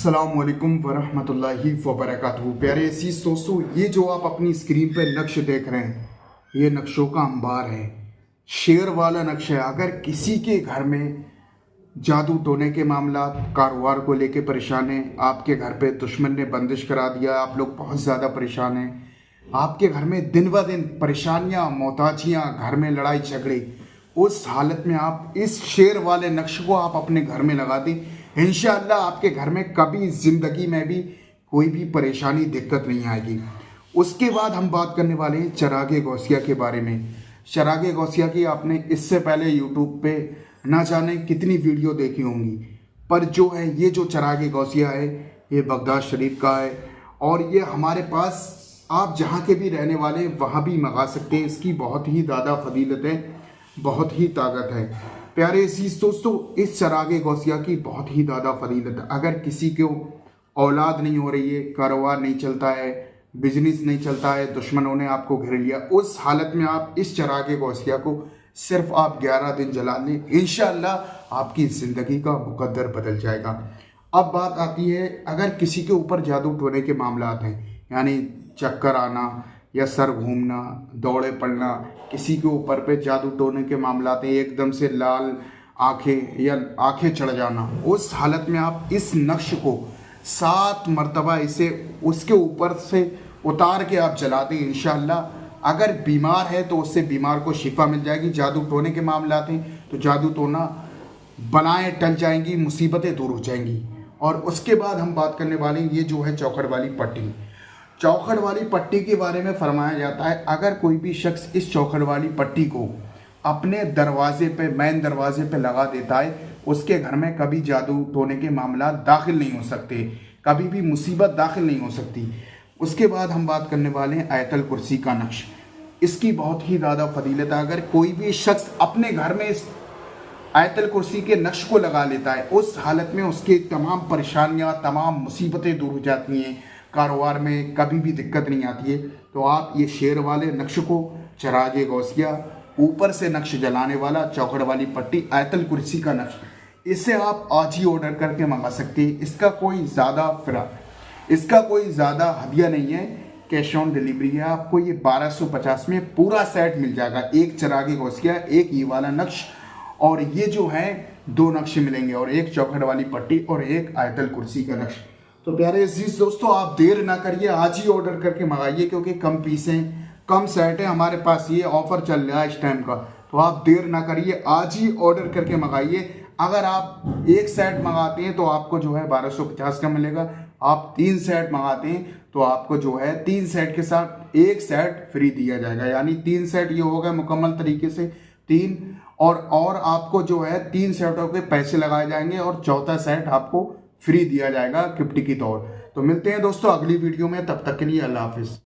अस्सलामुअलैकुम वरहमतुल्लाहि वबरकातुहू। प्यारे अजीज दोस्तों, ये जो आप अपनी स्क्रीन पे नक्श देख रहे हैं, ये नक्शों का अंबार है। शेर वाला नक्श है। अगर किसी के घर में जादू टोने के मामला, कारोबार को लेके परेशान है, आपके घर पे दुश्मन ने बंदिश करा दिया, आप लोग बहुत ज़्यादा परेशान हैं, आपके घर में दिन ब दिन परेशानियाँ, मोहताजियाँ, घर में लड़ाई झगड़े, उस हालत में आप इस शेर वाले नक्श को आप अपने घर में लगा दें, इंशाअल्लाह आपके घर में कभी ज़िंदगी में भी कोई भी परेशानी, दिक्कत नहीं आएगी। उसके बाद हम बात करने वाले हैं चिरागे गौसिया के बारे में। चिरागे गौसिया की आपने इससे पहले यूट्यूब पे ना जाने कितनी वीडियो देखी होंगी, पर जो है ये जो चिरागे गौसिया है, ये बगदाद शरीफ का है और ये हमारे पास आप जहाँ के भी रहने वाले वहाँ भी मंगा सकते हैं। इसकी बहुत ही ज़्यादा फजीलत है, बहुत ही ताकत है। प्यारे अजीज दोस्तों, इस चिरागे गौसिया की बहुत ही ज़्यादा फजीलत है। अगर किसी को औलाद नहीं हो रही है, कारोबार नहीं चलता है, बिजनेस नहीं चलता है, दुश्मनों ने आपको घेर लिया, उस हालत में आप इस चिरागे गौसिया को सिर्फ आप 11 दिन जला लें, इंशाअल्लाह आपकी ज़िंदगी का मुकद्दर बदल जाएगा। अब बात आती है, अगर किसी के ऊपर जादू टोने के मामला आते हैं, यानी चक्कर आना या सर घूमना, दौड़े पड़ना, किसी के ऊपर पे जादू टोने के मामला आते हैं, एकदम से लाल आंखें या आंखें चढ़ जाना, उस हालत में आप इस नक्श को 7 मरतबा इसे उसके ऊपर से उतार के आप जला दें, इंशाअल्लाह अगर बीमार है तो उससे बीमार को शिफा मिल जाएगी। जादू टोने के मामले आते हैं तो जादू टोना बनाएं टल जाएंगी, मुसीबतें दूर हो जाएंगी। और उसके बाद हम बात करने वाले हैं, ये जो है चौखड़ वाली पट्टी। चौखड़ वाली पट्टी के बारे में फरमाया जाता है, अगर कोई भी शख्स इस चौखड़ वाली पट्टी को अपने दरवाजे पे, मेन दरवाजे पे लगा देता है, उसके घर में कभी जादू टोने के मामला दाखिल नहीं हो सकते, कभी भी मुसीबत दाखिल नहीं हो सकती। उसके बाद हम बात करने वाले हैं आयतल कुर्सी का नक्श। इसकी बहुत ही ज़्यादा फजीलत है। अगर कोई भी शख्स अपने घर में इस आयतल कुर्सी के नक्श को लगा लेता है, उस हालत में उसके तमाम परेशानियां, तमाम मुसीबतें दूर हो जाती हैं, कारोबार में कभी भी दिक्कत नहीं आती है। तो आप ये शेर वाले नक्श को, चिरागे गौसिया, ऊपर से नक्श जलाने वाला, चौखड़ वाली पट्टी, आयतल कुर्सी का नक्श, इसे आप आज ही ऑर्डर करके मंगा सकते हैं। इसका कोई ज़्यादा हदिया नहीं है, कैश ऑन डिलीवरी है। आपको ये 1250 में पूरा सेट मिल जाएगा। एक चिरागे गौसिया, एक ये वाला नक्श और ये जो है 2 नक्शे मिलेंगे, और एक चौखड़ वाली पट्टी और एक आयतल कुर्सी का नक्श। तो प्यारे अजीज दोस्तों, आप देर ना करिए, आज ही ऑर्डर करके मंगाइए, क्योंकि कम पीसें, कम सेट है हमारे पास, ये ऑफर चल रहा है इस टाइम का। तो आप देर ना करिए, आज ही ऑर्डर करके मंगाइए। अगर आप एक सेट मंगाते हैं तो आपको जो है 1250 का मिलेगा। आप 3 सेट मंगाते हैं तो आपको जो है 3 सेट के साथ 1 सेट फ्री दिया जाएगा, यानी 3 सेट ये हो गए मुकम्मल तरीके से 3, और आपको जो है 3 सेटों के पैसे लगाए जाएंगे और चौथा सेट आपको फ्री दिया जाएगा गिफ्ट की तौर। तो मिलते हैं दोस्तों अगली वीडियो में, तब तक के लिए अल्लाह हाफिज़।